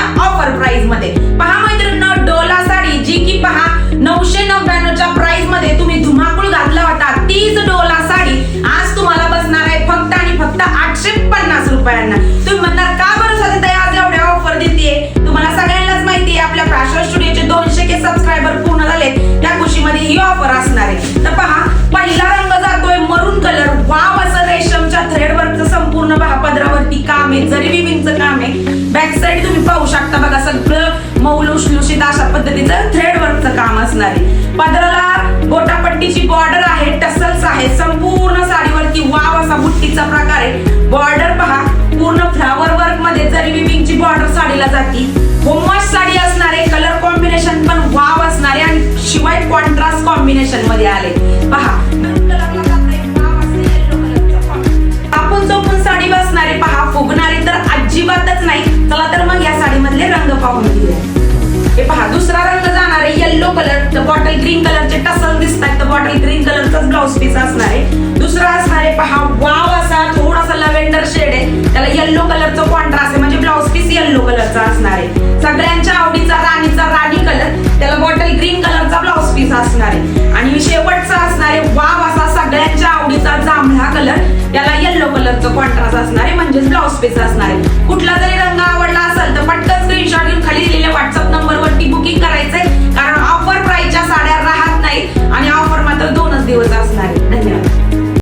रुपयाच्या offer price मध्ये। पहा मैत्रिणींनो, डोला साडी जी की पहा 999 च्या प्राइस मध्ये तुम्ही धुमाकूळ घातला होता, तीच डोला साडी आज तुम्हाला बसणार आहे फक्त आणि फक्त 850 रुपयांना। तुम्ही म्हणणार का बरं सध्या ताई आज एवढ्या ऑफर देते? तुम्हाला सगळ्यांनाच माहिती आहे आपल्या फॅशन स्टुडिओचे 200K सबस्क्रायबर पूर्ण झाले, त्या खुशीमध्ये ही ऑफर असणार आहे। तर पहा, पहिला रंग जातोय मरून कलर, वाव असं रेशमच्या थ्रेड वर्कचं संपूर्ण पदरावरती काम आहे, जरी विविंगचं काम आहे। बॅक साइड तुम्ही पाहू शकता बघा, सगळं मऊ लुसलुशीत अशा पद्धतीचं थ्रेड वर्कचं काम असणार आहे। पदराला गोटापट्टीची बॉर्डर आहे, टसल्स आहे, संपूर्ण साडीवरती वाव असा बुट्टीचा प्रकार आहे। बॉर्डर पहा पूर्ण फ्लावर वर्क मध्ये जरी विविंगची बॉर्डर साडीला जाती। होमवाश साडी असणार आहे, कलर कॉम्बिनेशन पण वाव असणार आहे आणि शिवाय कॉन्ट्रास्ट कॉम्बिनेशन मध्ये आले। पहा आपण चोपून साडी बसणार आहे, पहा फुगणारी तर अजिबातच नाही। चला तर मग या साडी मधले रंग पाहून घेऊया। हे पहा, दुसरा रंग जाणार आहे येलो कलर, तर बॉटल ग्रीन कलरचे टसल दिसतात, तर बॉटल ग्रीन कलरचाच ब्लाउज पीस असणार आहे। दुसरा असणार आहे पहा वाव असा थोडासा लव्हेंडर शेड आहे, त्याला येलो कलरचं कॉन्ट्रास्ट आहे, म्हणजे ब्लाउज पीस येलो कलरचा असणार आहे। सगळ्यांच्या आवडीचा राणीचा राणी कलर, त्याला बॉटल ग्रीन कलरचा ब्लाउज पीस असणार आहे। आणि शेवटचा असणार आहे वाव असा सगळ्यांच्या आवडीचा जांभळा कलर, त्याला येलो कलरचं कॉन्ट्रास्ट असणार आहे, म्हणजेच ब्लाउज पीस असणार आहे।